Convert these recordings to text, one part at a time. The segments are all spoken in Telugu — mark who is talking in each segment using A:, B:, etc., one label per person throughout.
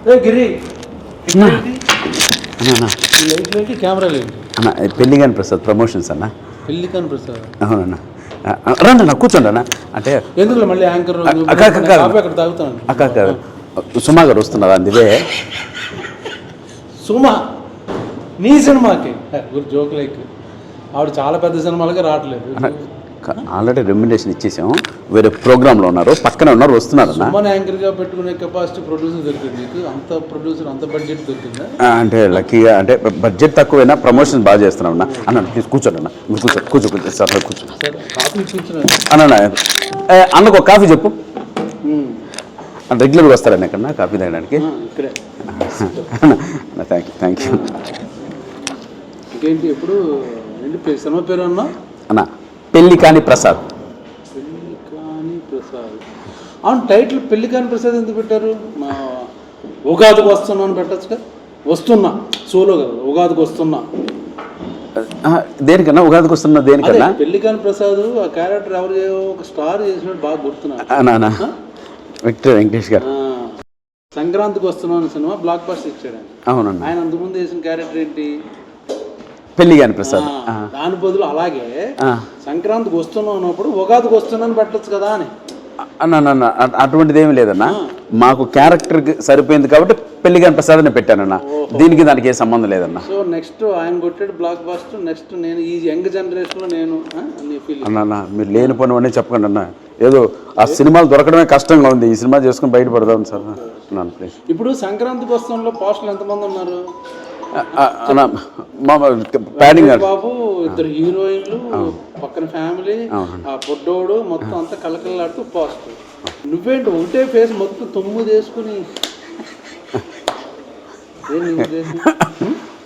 A: గిరి లైట్ కెమెరా లేదు
B: అన్న పెళ్ళిగాని ప్రసాద్ ప్రమోషన్స్ అన్న.
A: పెళ్ళికాని ప్రసాద్
B: అవునన్నా రండి అన్న కూర్చోండి అన్న. అంటే
A: ఎందుకు మళ్ళీ యాంకర్ అక్కడ తాగుతాను.
B: అక్క సుమా గారు వస్తున్నారు అందువే.
A: సుమా నీ సినిమాకి జోక్ లైక్ ఆవిడ చాలా పెద్ద సినిమాలకి రావట్లేదు.
B: ఆల్రెడీ రెమ్యునరేషన్ ఇచ్చేసాము, వేరే ప్రోగ్రాంలో ఉన్నారు, పక్కనే ఉన్నారు, వస్తున్నారు అన్న.
A: సుమన్ యాంకర్గా పెట్టుకునే కెపాసిటీ ప్రొడ్యూసర్ దొరికింది నీకు? అంత ప్రొడ్యూసర్ అంత బడ్జెట్ దొరికిందా?
B: అంటే లక్కీగా అంటే బడ్జెట్ తక్కువైనా ప్రమోషన్ బాగా చేస్తున్నాం అన్న. అన్న ప్లీజ్ కూర్చోండి అన్న, కూర్చో సార్ కూర్చో
A: కాఫీ ఇప్పించిన
B: అన్న. అన్నకు ఒక కాఫీ చెప్పు. రెగ్యులర్గా వస్తారన్న ఇక్కడ కాఫీ తాగడానికి.
A: ఇక్కడే
B: థ్యాంక్ యూ.
A: ఇంకేంటి ఎప్పుడు ఏంటి సినిమా పేరు అన్నా?
B: అన్న పెళ్ళికాని ప్రసాద్.
A: పెళ్ళికాని ప్రసాద్. అవును, టైటిల్ పెళ్ళికాని ప్రసాద్ ఎందుకు పెట్టారు? మా ఉగాదికి వస్తున్నా అని పెట్టచ్చుగా. వస్తున్నా సోలో కదా, ఉగాదికి వస్తున్నా
B: దేనికన్నా ఉగాదికి వస్తున్నా దేనికన్నా?
A: పెళ్ళికాని ప్రసాద్ ఆ క్యారెక్టర్ ఎవరు ఒక స్టార్ చేసినట్టు బాగా గుర్తున్నా.
B: విక్టర్ వెంకటేష్ గారు
A: సంక్రాంతికి వస్తున్నాను సినిమా బ్లాక్ బస్టర్ ఇచ్చాడు.
B: అవునండి.
A: ఆయన అంతకుముందు వేసిన క్యారెక్టర్ ఏంటి?
B: పెళ్ళిగాని ప్రసాద్.
A: దాని బదులు అలాగే సంక్రాంతికి వస్తున్నాం అన్నప్పుడు ఉగాదికి వస్తున్నాను పెట్టచ్చు కదా అని
B: అన్న. అటువంటిది ఏమి లేదన్న, మాకు క్యారెక్టర్కి సరిపోయింది కాబట్టి పెళ్ళిగాని ప్రసాద్ అని పెట్టానన్న. దీనికి దానికి ఏ సంబంధం లేదన్న.
A: సో నెక్స్ట్ ఆయన కొట్టాడు బ్లాక్ బస్టర్. నెక్స్ట్ నేను ఈ యంగ్ జనరేషన్లో నేను
B: అన్న మీరు లేని పని అన్నీ చెప్పకండి అన్న. ఏదో ఆ సినిమాలు దొరకడమే కష్టంగా ఉంది, ఈ సినిమా చేసుకుని బయటపడదాం సార్ అన్నాను ప్లీజ్.
A: ఇప్పుడు సంక్రాంతికి వస్తాంలో పోస్టులు ఎంతమంది ఉన్నారు? బాబు, ఇద్దరు హీరోయిన్లు, పక్కన ఫ్యామిలీ, ఆ పొడ్డోడు, మొత్తం అంతా కలకలాడుతూ పోస్టర్. నువ్వేంటి ఒకటే ఫేస్ మొత్తం 9 వేసుకుని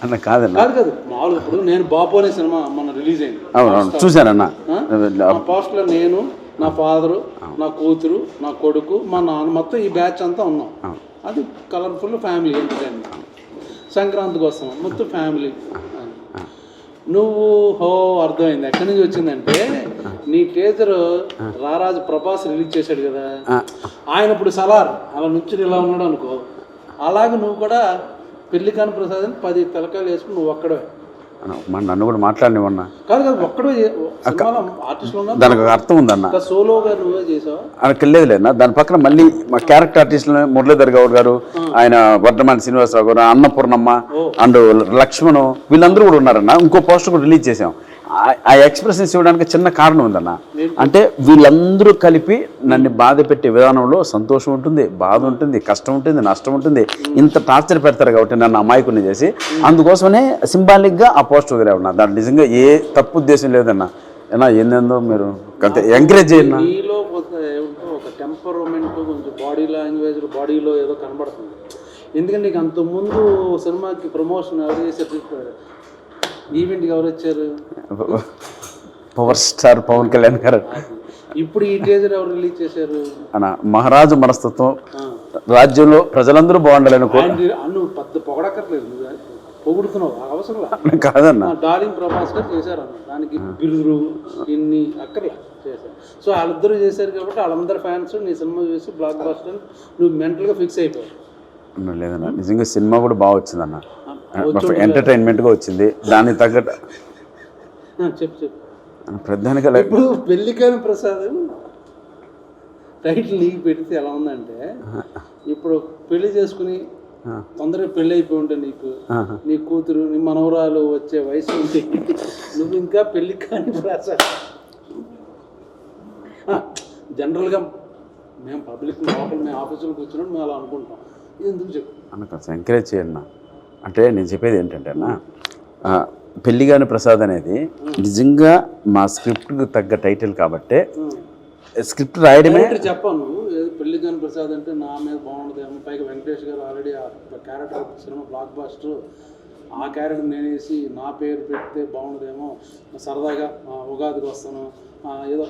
B: అన్న? కాదన్న,
A: కాదు మామూలు. ఇప్పుడు నేను బాబు అనే సినిమా మొన్న రిలీజ్ అయింది.
B: అవును చూశానన్న.
A: పోస్టర్ లో నేను, నా ఫాదరు, నా కూతురు, నా కొడుకు, మా నాన్న, మొత్తం ఈ బ్యాచ్ అంతా ఉన్నాం. అది కలర్ఫుల్ ఫ్యామిలీ ఎంటర్టైన్మెంట్. సంక్రాంతికి వస్తాం మొత్తం ఫ్యామిలీ. నువ్వు అర్థమైంది ఎక్కడి నుంచి వచ్చిందంటే, నీ టీజర్ రారాజు ప్రభాస్ రిలీజ్ చేశాడు కదా, ఆయన ఇప్పుడు సలార్ అలా నుంచి ఇలా ఉన్నాడు అనుకో, అలాగే నువ్వు కూడా పెళ్ళికాని ప్రసాద్ అని 10 తలకాయలు వేసుకుని నువ్వు ఒక్కడే.
B: నన్ను కూడా మాట్లాడినవన్నా.
A: కాదు ఒక్కడే ఆర్టిస్టులు ఉన్నా,
B: దానికి అర్థం ఉందన్న.
A: సోలోగా నువ్వే చేసావా?
B: అక్కడ లేదులేనా. దాని పక్కన మళ్ళీ మా క్యారెక్టర్ ఆర్టిస్టులు మురళీధర్ గౌడ్ గారు, ఆయన వర్ధమాన్ శ్రీనివాసరావు గారు, అన్నపూర్ణమ్మ అండ్ లక్ష్మణ్, వీళ్ళందరూ కూడా ఉన్నారన్న. ఇంకో పోస్టర్ కూడా రిలీజ్ చేసాం. ఆ ఎక్స్ప్రెషన్స్ ఇవ్వడానికి చిన్న కారణం ఉందన్న. అంటే వీళ్ళందరూ కలిపి నన్ను బాధ పెట్టే విధానంలో సంతోషం ఉంటుంది, బాధ ఉంటుంది, కష్టం ఉంటుంది, నష్టం ఉంటుంది. ఇంత టార్చర్ పెడతారు కాబట్టి నన్ను అమాయకుని చేసి, అందుకోసమనే సింబాలిక్గా ఆ పోస్టర్ వదిలే ఉన్నా. దాంట్లో నిజంగా ఏ తప్పు ఉద్దేశం లేదన్న. ఏనా ఏందేందో మీరు ఎంకరేజ్ చేయండి.
A: నీలో ఒక టెంపరమెంట్, కొంచెం బాడీ లాంగ్వేజ్, బాడీలో ఏదో కనబడుతుంది. ఎందుకంటే నీకు అంతకుముందు సినిమాకి ప్రమోషన్ ఎవరు చేశారు? ఈవెంట్కి ఎవరు వచ్చారు?
B: పవర్ స్టార్ పవన్ కళ్యాణ్ గారు.
A: ఇప్పుడు ఈ టీజర్ ఎవరు రిలీజ్ చేశారు?
B: అన్న మహారాజు మనస్తత్వం, రాజ్యంలో ప్రజలందరూ బాగుండాలని
A: నువ్వు పెద్ద పొగడక్కర్లేదు, పొగుడుతున్నావు అవసరం
B: కాదన్న.
A: డార్లింగ్ ప్రభాస్ గారు చేశారు అన్న, దానికి బిరుదులు ఇన్ని అక్కర్లా చేశారు. సో వాళ్ళిద్దరూ చేశారు కాబట్టి వాళ్ళందరూ ఫ్యాన్స్ నీ సినిమా చూసి బ్లాక్ బస్టర్ నువ్వు మెంటల్గా ఫిక్స్ అయిపోయావు.
B: లేదన్న, నిజంగా సినిమా కూడా బాగా వచ్చిందన్న, ఎంటర్టైన్మెంట్గా వచ్చింది. దానికి తగ్గట్టు
A: చెప్పు
B: ప్రధానిగా
A: ఇప్పుడు పెళ్ళికాని ప్రసాద్ టైటిల్ నీకు పెడితే ఎలా ఉందంటే, ఇప్పుడు పెళ్లి చేసుకుని తొందరగా పెళ్ళి అయిపోయి ఉంటే నీకు, నీ కూతురు, నీ మనవరాలు వచ్చే వయసు ఉంటే నువ్వు ఇంకా పెళ్ళికాని ప్రసాద్. జనరల్గా మేము పబ్లిక్ లోపల మేము ఆఫీసులో కూర్చున్నాం, మేము అలా అనుకుంటాం. ఎందుకు చెప్పు
B: అన్న, ఎంకరేజ్ చేయండి. అంటే నేను చెప్పేది ఏంటంటే అన్న, పెళ్ళిగాని ప్రసాద్ అనేది నిజంగా మా స్క్రిప్ట్కి తగ్గ టైటిల్ కాబట్టే స్క్రిప్ట్ రాయడమే.
A: చెప్పాను పెళ్ళికాని ప్రసాద్ అంటే నా మీద బాగుండదేమో, పైగా వెంకటేష్ గారు ఆల్రెడీ ఆ క్యారెక్టర్ సినిమా బ్లాక్ బస్టర్, ఆ క్యారెక్టర్ నేనేసి నా పేరు పెడితే బాగుండదేమో, సరదాగా ఉగాదికి వస్తాను, ఏదో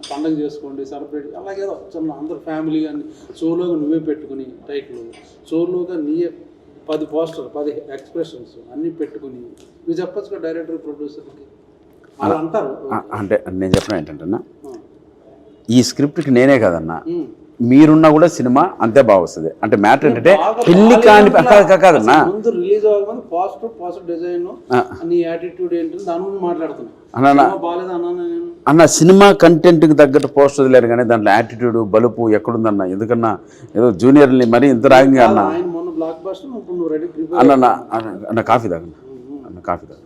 A: పండగ చేసుకోండి సెలబ్రేట్, అలాగేదో చిన్న అందరు ఫ్యామిలీ కానీ సోలోగా నువ్వే పెట్టుకుని టైటిల్, సోలోగా నీయే 10 పోస్టర్ 10 ఎక్స్ప్రెషన్స్ అన్నీ పెట్టుకుని నువ్వు చెప్పచ్చు డైరెక్టర్ ప్రొడ్యూసర్కి అలా అంటారు.
B: అంటే నేను చెప్పిన ఏంటంటే ఈ స్క్రిప్ట్కి నేనే కదన్నా, మీరున్నా కూడా సినిమా అంతే బాగా వస్తుంది. అంటే మ్యాటర్ ఏంటంటే పెళ్లి కాని కాదన్నా,
A: ముందు రిలీజ్ అవ్వకముందు పాజిటివ్ డిజైన్, నీ యాటిట్యూడ్ ఏంటి దాని గురించి మాట్లాడుతున్నా. బాగాలేదు
B: అన్న సినిమా కంటెంట్కి తగ్గట్టు పోస్ట్ వదిలేరు కానీ దాంట్లో యాటిట్యూడ్ బలుపు ఎక్కడుందన్న? ఎందుకన్నా ఏదో జూనియర్ని మరీ ఇంత రాగింగ్ అన్న.
A: ఆయన మొన్న బ్లాక్ బస్టర్, ఇప్పుడు నువ్వు రెడీ
B: అన్న కాఫీ తాగన్న, అన్న కాఫీ తాగ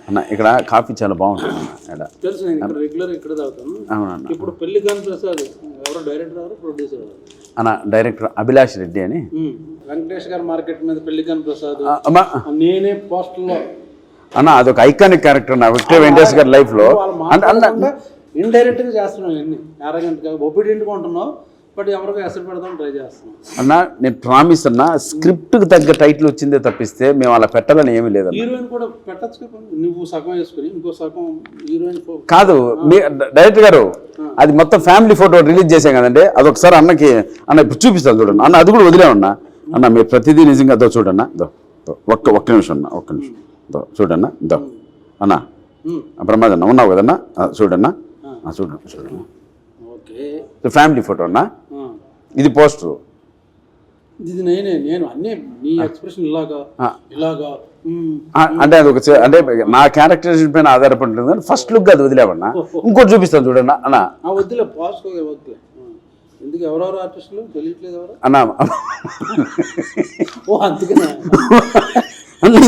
B: అన్న. ఇక్కడ కాఫీ చాలా బాగుంటుంది అన్న.
A: తెలుసు, నేను ఇక్కడ రెగ్యులర్ ఇక్కడ తాగుతాను.
B: అవునన్న.
A: ఇప్పుడు పెళ్లి కాని ప్రసాద్ ఎవరో డైరెక్టర్ ఎవరు ప్రొడ్యూసర్ ఎవరు
B: అన్న? డైరెక్టర్ అభిలాష్ రెడ్డి అని.
A: వెంకటేష్ గారి మార్కెట్ మీద పెళ్లి కాని ప్రసాద్ నేనే పోస్టర్లో
B: అన్న అదొక ఐకానిక్ క్యారెక్టర్ నా విక్టర్ వెంకటేష్ గారి లైఫ్ లో.
A: ఇండైరెక్ట్ గా చేస్తున్నాం, ఎన్ని అరగంట ఒబీడియంట్ గా ఉంటున్నావు, బట్ ఎవరికి ఎసరు పెడదాం ట్రై చేస్తున్నాం
B: అన్న. నేను ప్రామిస్ అన్న, స్క్రిప్ట్ కి తగ్గ టైటిల్ వచ్చిందే తప్పిస్తే మేము అలా పెట్టాలని ఏమీ లేదు.
A: హీరోయిన్ కూడా పెట్టచ్చు, నువ్వు సగం వేసుకుని ఇంకో సగం హీరోయిన్
B: కాదు. మీ డైరెక్టర్ గారు అది మొత్తం ఫ్యామిలీ ఫోటో రిలీజ్ చేసాం కదండి, అదొకసారి అన్నకి అన్న ఇప్పుడు చూపిస్తాను చూడండి అన్న. అది కూడా వదిలేమన్నా అన్న, మీరు ప్రతిదీ నిజంగా దో చూడన్నా, దో ఒక్క నిమిషం అన్న, ఒక్క నిమిషం దో చూడన్నా, దో అన్న ప్రమాదన్న ఉన్నావు కదన్నా, చూడన్నా చూడన్నా. ఫ్యామిలీ ఫోటో అన్నా, ఇది పోస్టర్.
A: ఇది నేను అన్నీ నీ ఎక్స్ప్రెషన్ ఇలాగా
B: అంటే అది ఒక అంటే నా క్యారెక్టరైజేషన్ పైన ఆధారపడి ఉంటుంది కానీ ఫస్ట్ లుక్ అది వదిలేవన్నా. ఇంకోటి చూపిస్తాను చూడన్నా అన్న.
A: వద్దులే పాస్ట్ వద్దులే, ఎందుకు ఎవరెవరు ఆర్టిస్టులు తెలియట్లేదు ఎవరు
B: అన్న.
A: ఓ అందుకనే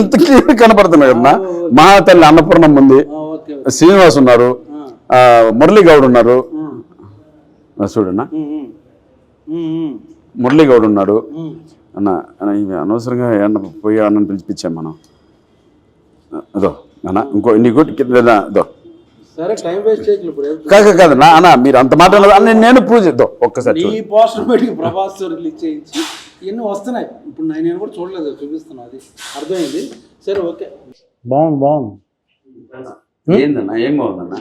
B: ఇంత క్లియర్ కనపడుతున్నాయి కదన్నా. మహాతల్లి అన్నపూర్ణమ్మ ఉంది, శ్రీనివాస్ ఉన్నారు, మురళీ గౌడ్ ఉన్నారు చూడన్నా, మురళీ గౌడ్ ఉన్నాడు అన్న. ఇవి అనవసరంగా ఏమన్నా పోయి అన్నని పిలిపించాం మనం. అదో అన్న ఇంకో నీకు దో
A: సరే, టైం వేస్ట్ చేయట్లేదు.
B: కాదు నా అన్న, మీరు అంత మాట నేను ప్రూవ్ చేద్దాం ఒక్కసారి.
A: ఈ పోస్టర్ పెట్టి ప్రభాస్ రిలీజ్ చేయించి ఇవన్నీ వస్తున్నాయి. ఇప్పుడు నేను కూడా చూడలేదు, చూపిస్తున్నా, అది అర్థమైంది. సరే ఓకే, బాగుంది.
B: ఏందన్నా? ఏం బాగుందన్నా?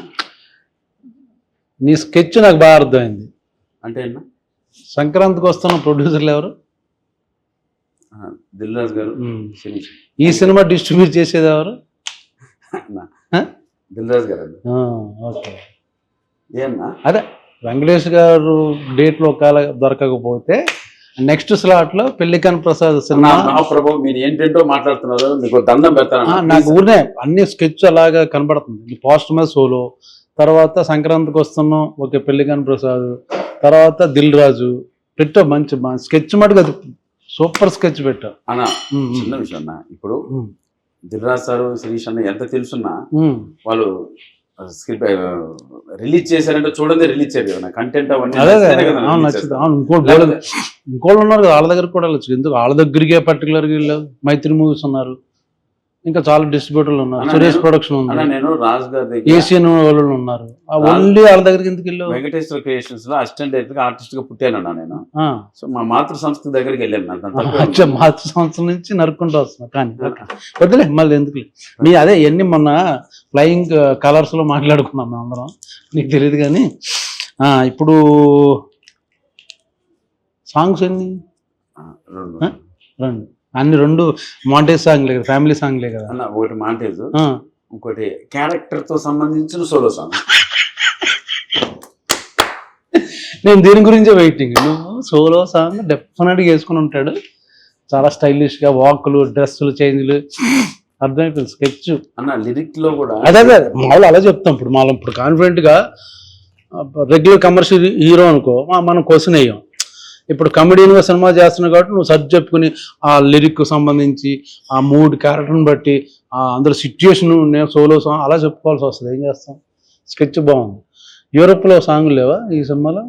A: నీ స్కెచ్ నాకు బాగా అర్థమైంది.
B: అంటే అన్న
A: సంక్రాంతికి వస్తున్న ప్రొడ్యూసర్లు ఎవరు?
B: దిల్ రాజు గారు.
A: ఈ సినిమా డిస్ట్రిబ్యూట్ చేసేది ఎవరు?
B: దిల్ రాజు గారు.
A: ఓకే,
B: ఏమన్నా
A: అదే వెంకటేష్ గారు డేట్లో ఒకవేళ దొరకకపోతే నెక్స్ట్ స్లాట్ లో పెళ్లికాని ప్రసాద్ సినిమా.
B: ప్రభు మీరు ఏంటంటో మాట్లాడుతున్నారు, మీకు దండం పెడతాను.
A: నాకు ఊరినే అన్ని స్కెచ్ అలాగా కనబడుతుంది. పోస్ట్ మీద సోలో, తర్వాత సంక్రాంతికి వస్తున్నాం ఓకే పెళ్లికాని ప్రసాద్, తర్వాత దిల్ రాజు పెట్టా. మంచి స్కెచ్ మటుకు అది సూపర్ స్కెచ్ పెట్టా
B: అన్న. చిన్న విషయం అన్న, ఇప్పుడు దిల్ రాజు సార్, శిరీష్ అన్న ఎంత తెలుసున్నా వాళ్ళు స్క్రిప్ట్ రిలీజ్ చేశారంటే చూడండి, రిలీజ్ చేయరు కంటెంట్ అవన్నీ. ఇంకోళ్ళు ఉన్నారు కదా వాళ్ళ దగ్గర కూడా వెళ్ళచ్చు. ఎందుకు వాళ్ళ దగ్గరికే పర్టికులర్గా వెళ్ళావు? మైత్రి మూవీస్ ఉన్నారు, ఇంకా చాలా డిస్ట్రిబ్యూటర్లు ఉన్నారు, సురేష్ ప్రొడక్షన్ ఉంది, నేను రాజు గారి
A: ఏషియన్ వాళ్ళు ఉన్నారు. ఓన్లీ వాళ్ళ దగ్గరికి ఎందుకు వెళ్ళావు?
B: వెంకటేశ్వర క్రియేషన్స్ లో అసిస్టెంట్ డైరెక్టర్ ఆర్టిస్ట్ గా పుట్టాను నేను. సో మా మాతృ సంస్థ దగ్గరికి వెళ్ళాను.
A: మాతృ సంస్థ నుంచి నరుక్కుంటూ వస్తున్నా. కానీ వద్దులే మళ్ళీ ఎందుకు. నీ అదే ఎన్ని మొన్న ఫ్లయింగ్ కలర్స్ లో మాట్లాడుకున్నాం మేము అందరం, నీకు తెలియదు. కానీ ఇప్పుడు సాంగ్స్ ఎన్ని? రెండు. అన్ని రెండు మాంటేజ్ సాంగ్లే కదా, ఫ్యామిలీ సాంగ్లే కదా
B: అన్న. ఒకటి మాంటేజ్, ఇంకోటి క్యారెక్టర్ తో సంబంధించిన సోలో సాంగ్.
A: నేను దీని గురించే వెయిటింగ్. నువ్వు సోలో సాంగ్ డెఫినెట్గా వేసుకుని ఉంటాడు, చాలా స్టైలిష్ గా వాక్లు, డ్రెస్సులు, చేంజ్లు అర్థమైపోయింది. స్కెచ్
B: అన్న లిరిక్ లో కూడా
A: అదే మామూలు అలా చెప్తాం. ఇప్పుడు కాన్ఫిడెంట్ గా రెగ్యులర్ కమర్షియల్ హీరో అనుకో మనం క్వశ్చన్ వేయం. ఇప్పుడు కమెడీగా సినిమా చేస్తున్నావు కాబట్టి నువ్వు సర్చ్ చెప్పుకుని ఆ లిరిక్ సంబంధించి ఆ మూడ్ క్యారెక్టర్ని బట్టి అందరూ సిచ్యుయేషన్, నేను సోలో సాంగ్ అలా చెప్పుకోవాల్సి వస్తుంది. ఏం చేస్తాం? స్కెచ్ బాగుంది. యూరోప్లో సాంగ్ లేవా ఈ సినిమాలో?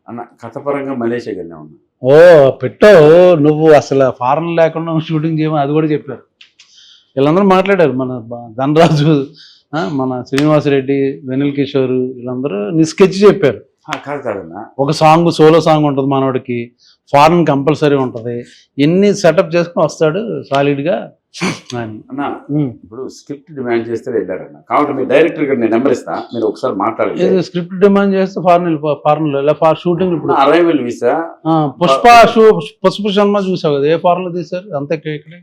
B: అన్న కథపరంగా మలేషియాకి వెళ్ళా ఉన్నా.
A: ఓ పెట్టావు నువ్వు, అసలు ఫారెన్ లేకుండా షూటింగ్ చేయమని అది కూడా చెప్పారు. వీళ్ళందరూ మాట్లాడారు, మన ధనరాజు, మన శ్రీనివాసరెడ్డి, వెనిల్ కిషోర్, వీళ్ళందరూ నీ స్కెచ్ చెప్పారు.
B: కాదన్నా,
A: ఒక సాంగ్ సోలో సాంగ్ ఉంటుంది మనోడికి, ఫారెన్ కంపల్సరీ ఉంటుంది, ఎన్ని సెటప్ చేసుకుని వస్తాడు సాలిడ్ గా.
B: అన్న ఇప్పుడు స్క్రిప్ట్ డిమాండ్ చేస్తే వెళ్ళారన్న, కాబట్టి మీ డైరెక్టర్ గారు నేను నెంబర్ ఇస్తా, మీరు ఒకసారి మాట్లాడండి.
A: స్క్రిప్ట్ డిమాండ్ చేస్తే ఫారెన్ లో షూటింగ్. ఇప్పుడు
B: అరైవల్ వీసా
A: పుష్ప సినిమా చూసావు కదా, ఏ ఫారెన్ లో తీసారు? అంతే ఇక్కడే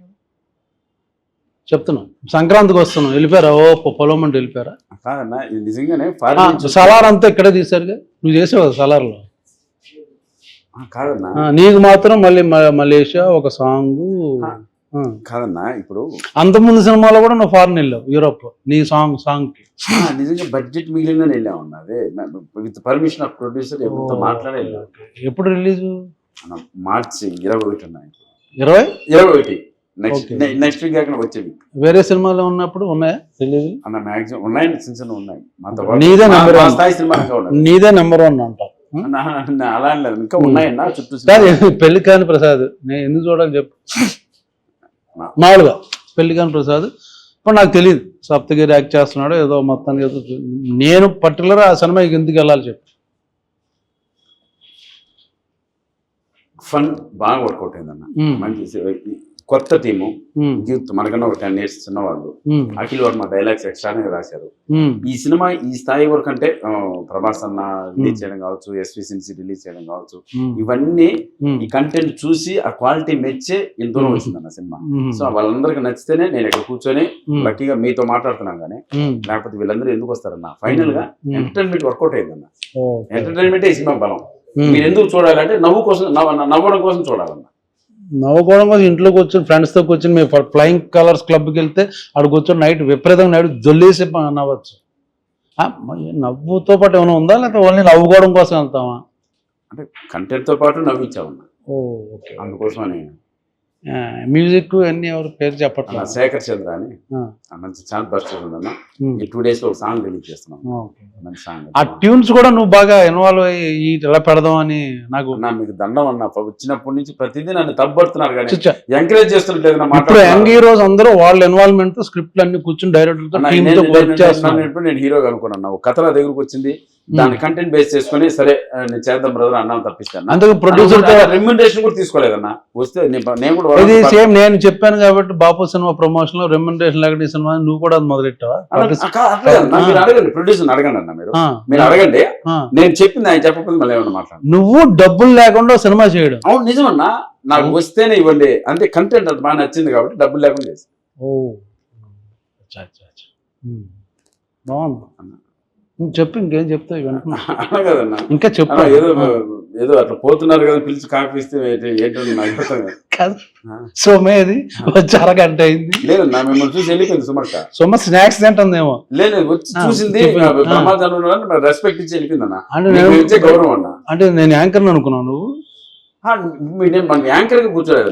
A: చెప్తున్నాం. సంక్రాంతికి వస్తున్నాం, వెళ్ళిపోయారా? ఓ పొలం అంటే వెళ్ళిపోయారా?
B: కాదన్నా, ఇది నిజంగానే
A: సలార్ అంతా ఇక్కడే తీసారుగా, నువ్వు చేసావు కదా సలార్లో.
B: కాదన్నా
A: నీకు మాత్రం మళ్ళీ మలేషియా ఒక సాంగ్.
B: కాదన్నా ఇప్పుడు
A: అంతకుముందు సినిమాలో కూడా నువ్వు ఫారెన్ వెళ్ళావు, యూరోప్, నీ సాంగ్కి.
B: నిజంగా బడ్జెట్ మిగిలిందని వెళ్ళామన్నా. అదే విత్ పర్మిషన్ ఆఫ్ ప్రొడ్యూసర్ ఎవరితో మాట్లాడే వెళ్ళాం.
A: ఎప్పుడు రిలీజ్?
B: మార్చి 21 ఉన్నాయి.
A: 21
B: నెక్స్ట్ వీక్ కాకుండా వచ్చే వీక్.
A: వేరే సినిమాలో ఉన్నప్పుడు ఉన్నాయా రిలీజ్?
B: అన్న మ్యాక్సిమం ఉన్నాయండి, చిన్న చిన్న ఉన్నాయి. మాతో
A: నీదే నెంబర్
B: స్థాయి సినిమా
A: నీదే నెంబర్ 1 అంటావు.
B: అలా అనలేదు, ఇంకా ఉన్నాయన్నా చుట్టూ.
A: పెళ్లి కాని ప్రసాద్ నేను ఎందుకు చూడాలి చెప్పు. మామూలుగా పెళ్లి కాని ప్రసాద్ ఇప్పుడు నాకు తెలియదు, సప్తగిరి యాక్ట్ చేస్తున్నాడు ఏదో మొత్తానికి ఏదో. నేను పర్టికులర్ ఆ సినిమాకి ఎందుకు వెళ్ళాలి చెప్పు.
B: ఫన్ బాగా వర్కౌట్ అయిందన్న. మంచి కొత్త టీము, యూత్, మనకన్నా ఒక 10 years చిన్నవాళ్ళు. అఖిల్ వర్మ డైలాగ్స్ ఎక్స్ట్రానే రాశారు. ఈ సినిమా ఈ స్థాయి వరకు అంటే ప్రభాస్ అన్న రిలీజ్ చేయడం కావచ్చు, ఎస్వి సిన్సి రిలీజ్ చేయడం కావచ్చు, ఇవన్నీ ఈ కంటెంట్ చూసి ఆ క్వాలిటీ మెచ్చే ఇంత దూరం వచ్చిందన్న సినిమా. సో వాళ్ళందరికీ నచ్చితేనే నేను ఇక్కడ కూర్చొని లక్కీగా మీతో మాట్లాడుతున్నాను. కానీ లేకపోతే వీళ్ళందరూ ఎందుకు వస్తారన్న? ఫైనల్ గా ఎంటర్టైన్మెంట్ వర్కౌట్ అయిందన్న. ఎంటర్టైన్మెంటే ఈ సినిమా బలం. మీరు ఎందుకు చూడాలంటే నవ్వడం కోసం చూడాలన్న.
A: నవ్వుకోవడం కోసం ఇంట్లోకి వచ్చి ఫ్రెండ్స్తో కూర్చొని మేము ఫ్లయింగ్ కలర్స్ క్లబ్కి వెళ్తే అక్కడ కూర్చొని నైట్ విపరీతంగా నైట్ జొల్లేసి నవ్వచ్చు. నవ్వుతో పాటు ఏమైనా ఉందా, లేకపోతే ఓన్లీ నవ్వుకోవడం కోసం వెళ్తామా?
B: అంటే కంటెంట్తో పాటు నవ్వించామన్నా.
A: ఓకే,
B: అందుకోసమని.
A: మ్యూజిక్ అన్ని ఎవరు పేరు చెప్పట్లా?
B: శేఖర్ చంద్ర అని మంచి ఛాన్స్ బస్ట్ ఉందన్న. ఈ 2 days లో ఒక సాంగ్ రిలీజ్ చేస్తున్నాం. మంచి సాంగ్.
A: ఆ ట్యూన్స్ కూడా నువ్వు బాగా ఇన్వాల్వ్ అయ్యి ఎలా పెడదాం అని నాకు.
B: మీకు దండం అన్న, వచ్చినప్పటి నుంచి ప్రతిదీ నన్ను తప్పబడుతున్నారు కానీ ఎంకరేజ్ చేస్తున్నట్లేదు.
A: ఇప్పుడు యంగ్ హీరోస్ అందరూ వాళ్ళ ఇన్వాల్వ్మెంట్ తో స్క్రిప్ట్లు అన్ని కూర్చొని డైరెక్టర్
B: నేను హీరోగా అనుకున్నాను. ఒక కథ దగ్గరకు వచ్చింది, దాని కంటెంట్ బేస్ చేసుకుని సరే నేను చేద్దాం బ్రదర్ అన్నాను తప్పిస్తాను.
A: అందుకు ప్రొడ్యూసర్
B: రెమ్యునరేషన్ కూడా తీసుకోలేదన్నా. వస్తే నేను కూడా
A: ఇది సేమ్ నేను చెప్పాను కాబట్టి బాపు సినిమా ప్రమోషన్ లో రెమ్యునరేషన్ లేకపోతే ఈ సినిమా నువ్వు కూడా అది మొదలెట్టావా?
B: మీరు అడగండి, ప్రొడ్యూసర్ అడగండి అన్న. మీరు అడగండి, నేను చెప్పింది ఆయన చెప్పకపోతే మళ్ళీ ఏమన్నా మాట్లాడు.
A: నువ్వు డబ్బులు లేకుండా సినిమా చేయడం?
B: అవును నిజమన్నా, నాకు వస్తేనే ఇవ్వండి అంతే. కంటెంట్ అది బాగా నచ్చింది కాబట్టి డబ్బులు లేకుండా చేసి.
A: బాగుంది, చెప్పు. ఇంకేం చెప్తావు
B: అలా కదన్నా,
A: ఇంకా చెప్పు.
B: ఏదో అట్లా పోతున్నారు కదా, పిలిచి కాఫీ ఇస్తే ఏంటో నాకు అర్థం
A: కాదు. సోమేది వచ్చి అరగంట అయింది.
B: లేదన్నా, మిమ్మల్ని చూసి వెళ్ళిపోయింది సుమక్క.
A: సోమ స్నాక్స్ తింటుందేమో.
B: లేదు, వచ్చి చూసింది, రెస్పెక్ట్ ఇచ్చి వెళ్ళిపోయింది అన్న.
A: అంటే
B: గౌరవం అన్న.
A: అంటే నేను యాంకర్ అనుకున్నాను. నువ్వు
B: యాంకర్ గా కూర్చోలేదు.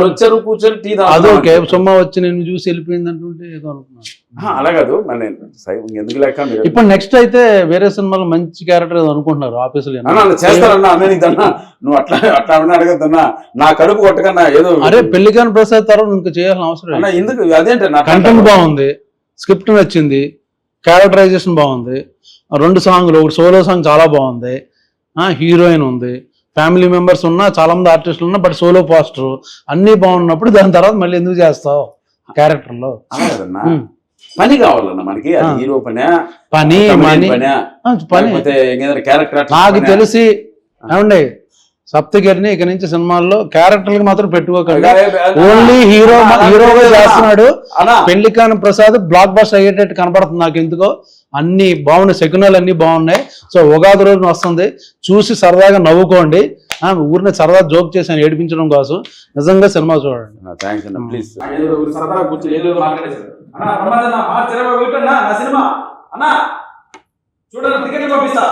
B: వచ్చారు కూర్చొని టీ
A: అదొకే. సొమ్మ వచ్చి నేను చూసి వెళ్ళిపోయింది అంటుంటే ఏదో అనుకున్నాను.
B: అలా కాదు, ఎందుకు లేక.
A: ఇప్పుడు నెక్స్ట్ అయితే వేరే సినిమాలో మంచి క్యారెక్టర్ అనుకుంటున్నారు ఆఫీసులో.
B: చేస్తారన్నా అన్నా, నువ్వు అట్లా అట్లా అడగద్దన్నా. నా కడుపు కొట్టకన్నా ఏదో.
A: అరే పెళ్లి కాని ప్రసాద్ తర్వాత ఇంకా చేయాల్సిన అవసరం
B: ఎందుకు? అదేంటే
A: కంటెంట్ బాగుంది, స్క్రిప్ట్ నచ్చింది, క్యారెక్టరైజేషన్ బాగుంది, 2 సాంగ్లు, ఒకటి సోలో సాంగ్ చాలా బాగుంది, హీరోయిన్ ఉంది, ఫ్యామిలీ మెంబర్స్ ఉన్నా, చాలా మంది ఆర్టిస్టులు ఉన్నా, బట్ సోలో పోస్టర్ అన్ని బాగున్నప్పుడు దాని తర్వాత మళ్ళీ ఎందుకు చేస్తావు క్యారెక్టర్ లో?
B: పని కావాలన్నా మనకి. హీరో పని క్యారెక్టర్.
A: నాకు తెలిసి ఏమండి, సప్తగిరిని ఇక నుంచి సినిమాల్లో క్యారెక్టర్కి మాత్రం పెట్టుకోకండి. ఓన్లీ హీరోగా చేస్తున్నాడు. పెళ్లి కాని ప్రసాద్ బ్లాక్ బస్టర్ అయ్యేటట్టు కనపడుతుంది నాకు ఎందుకో. అన్ని బాగున్నాయి, శకునాలు అన్ని బాగున్నాయి. సో ఉగాది రోజున వస్తుంది, చూసి సరదాగా నవ్వుకోండి. ఊరిని సరదా జోక్ చేశాను ఏడిపించడం కోసం. నిజంగా సినిమా చూడండి.
B: చూడండి, టికెట్ పంపిస్తా.